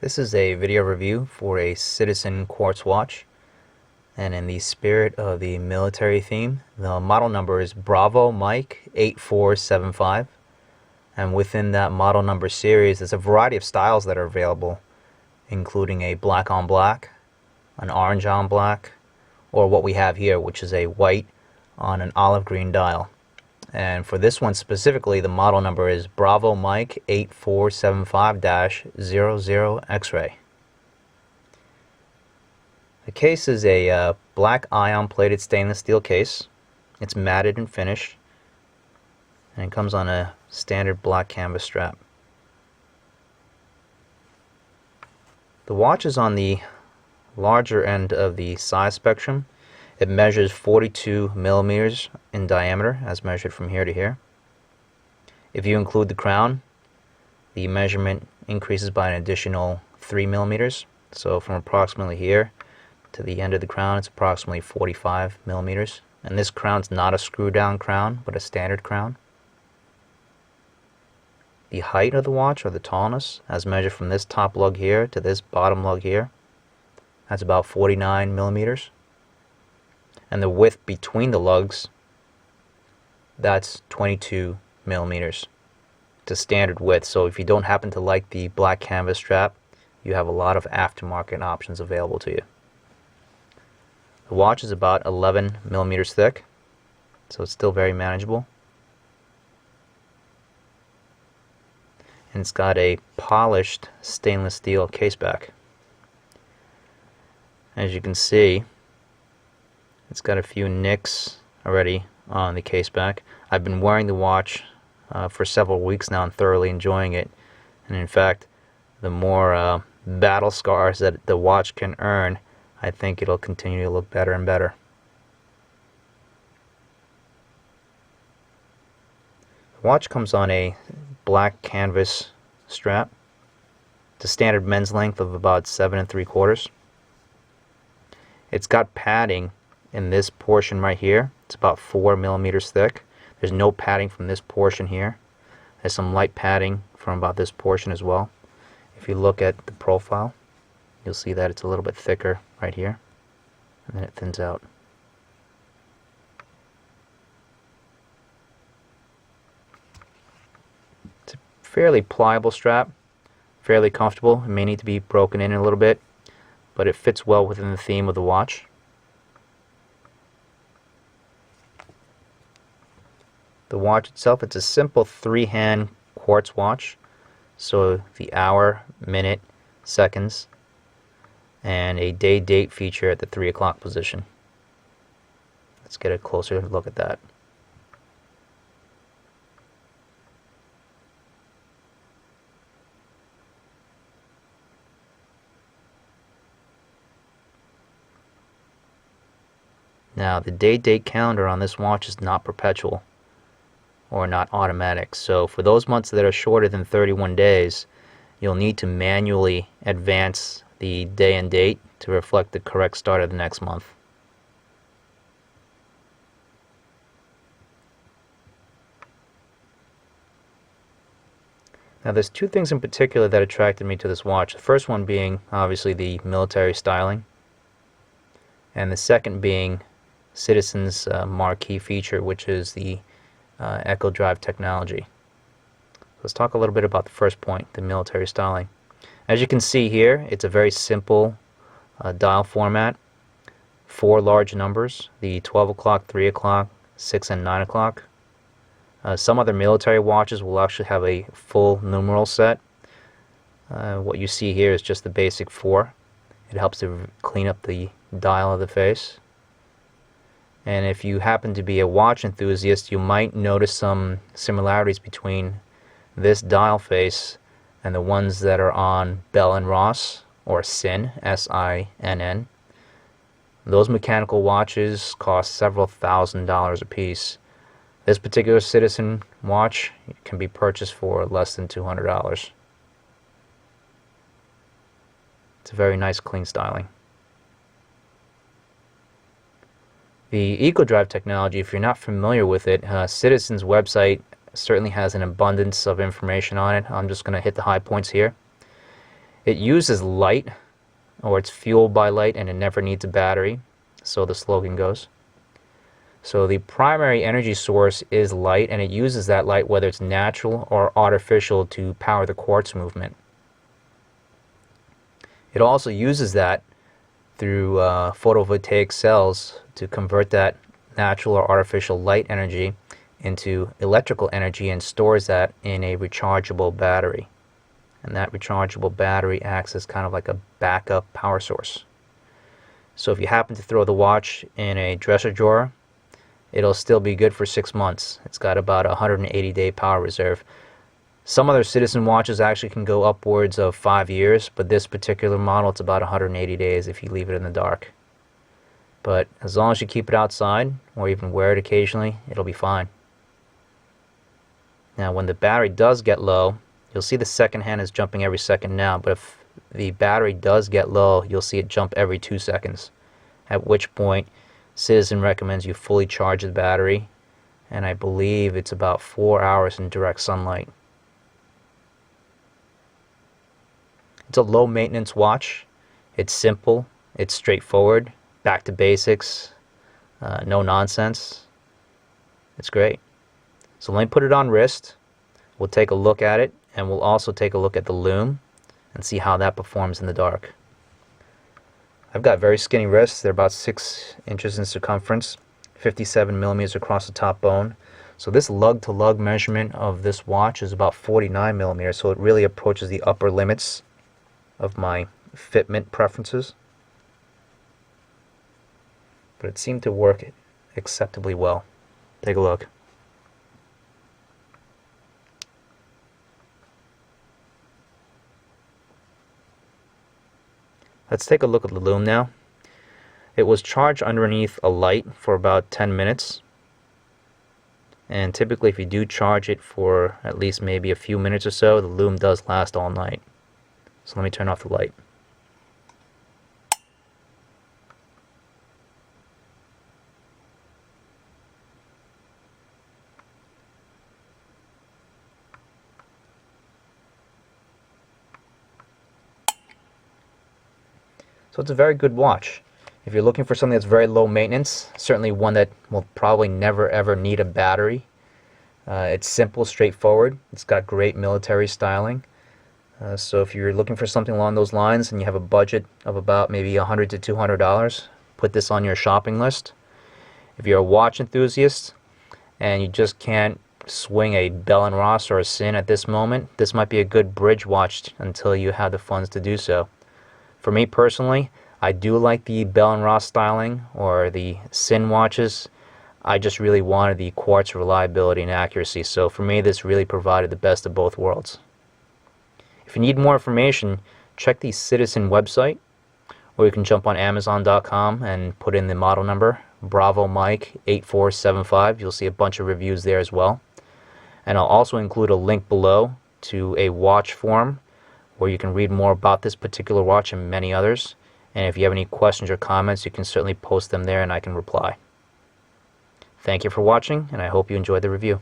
This is a video review for a Citizen quartz watch, and in the spirit of the military theme, the model number is Bravo Mike 8475, and within that model number series there's a variety of styles that are available, including a black on black, an orange on black, or what we have here, which is a white on an olive green dial. And for this one specifically, the model number is Bravo Mike 8475-00 X-ray. The case is a black ion plated stainless steel case. It's matted and finished, and it comes on a standard black canvas strap. The watch is on the larger end of the size spectrum. It measures 42 millimeters in diameter as measured from here to here. If you include the crown, the measurement increases by an additional 3 millimeters. So from approximately here to the end of the crown, it's approximately 45 millimeters. And this crown's not a screw down crown, but a standard crown. The height of the watch, or the tallness, as measured from this top lug here to this bottom lug here, that's about 49 millimeters. And the width between the lugs, that's 22 millimeters. It's a standard width, so if you don't happen to like the black canvas strap, you have a lot of aftermarket options available to you. The watch is about 11 millimeters thick, so it's still very manageable. And it's got a polished stainless steel caseback. As you can see, it's got a few nicks already on the caseback. I've been wearing the watch for several weeks now and thoroughly enjoying it. And in fact, the more battle scars that the watch can earn, I think it'll continue to look better and better. The watch comes on a black canvas strap. It's a standard men's length of about 7 3/4. It's got padding in this portion right here. It's about 4 millimeters thick. There's no padding from this portion here. There's some light padding from about this portion as well. If you look at the profile, you'll see that it's a little bit thicker right here, and then it thins out. It's a fairly pliable strap, fairly comfortable. It may need to be broken in a little bit, but it fits well within the theme of the watch. The watch itself, it's a simple 3-hand quartz watch. So the hour, minute, seconds, and a day-date feature at the 3 o'clock position. Let's get a closer look at that. Now, the day-date calendar on this watch is not perpetual, or not automatic. So for those months that are shorter than 31 days, you'll need to manually advance the day and date to reflect the correct start of the next month. Now there's two things in particular that attracted me to this watch. The first one being obviously the military styling, and the second being Citizen's marquee feature, which is the EcoDrive technology. Let's talk a little bit about the first point, the military styling. As you can see here, it's a very simple dial format. 4 large numbers, the 12 o'clock, 3 o'clock, 6 and 9 o'clock. Some other military watches will actually have a full numeral set. What you see here is just the basic 4. It helps to clean up the dial of the face. And if you happen to be a watch enthusiast, you might notice some similarities between this dial face and the ones that are on Bell & Ross, or SINN, S-I-N-N. Those mechanical watches cost several $1,000s a piece. This particular Citizen watch can be purchased for less than $200. It's a very nice, clean styling. The EcoDrive technology, if you're not familiar with it, Citizen's website certainly has an abundance of information on it. I'm just going to hit the high points here. It uses light, or it's fueled by light, and it never needs a battery, so the slogan goes. So the primary energy source is light, and it uses that light, whether it's natural or artificial, to power the quartz movement. It also uses that through photovoltaic cells to convert that natural or artificial light energy into electrical energy and stores that in a rechargeable battery. And that rechargeable battery acts as kind of like a backup power source. So if you happen to throw the watch in a dresser drawer, it'll still be good for 6 months. It's got about a 180-day power reserve. Some other Citizen watches actually can go upwards of 5 years, but this particular model, it's about 180 days if you leave it in the dark. But as long as you keep it outside, or even wear it occasionally, it'll be fine. Now when the battery does get low, you'll see the second hand is jumping every second now, but if the battery does get low, you'll see it jump every 2 seconds, at which point Citizen recommends you fully charge the battery, and I believe it's about 4 hours in direct sunlight. It's a low maintenance watch. It's simple, it's straightforward, back to basics, no nonsense. It's great. So let me put it on wrist. We'll take a look at it, and we'll also take a look at the lume and see how that performs in the dark. I've got very skinny wrists. They're about 6 inches in circumference, 57 millimeters across the top bone. So this lug-to-lug measurement of this watch is about 49 millimeters, so it really approaches the upper limits of my fitment preferences. But it seemed to work acceptably well. Take a look. Let's take a look at the lume now. It was charged underneath a light for about 10 minutes. And typically if you do charge it for at least maybe a few minutes or so, the lume does last all night. So let me turn off the light. So it's a very good watch. If you're looking for something that's very low maintenance, certainly one that will probably never ever need a battery. It's simple, straightforward. It's got great military styling. So if you're looking for something along those lines and you have a budget of about maybe $100 to $200, put this on your shopping list. If you're a watch enthusiast and you just can't swing a Bell & Ross or a Sin at this moment, this might be a good bridge watch until you have the funds to do so. For me personally, I do like the Bell & Ross styling or the Sin watches. I just really wanted the quartz reliability and accuracy, so for me this really provided the best of both worlds. If you need more information, check the Citizen website, or you can jump on Amazon.com and put in the model number, Bravo Mike 8475. You'll see a bunch of reviews there as well. And I'll also include a link below to a watch forum where you can read more about this particular watch and many others. And if you have any questions or comments, you can certainly post them there and I can reply. Thank you for watching, and I hope you enjoyed the review.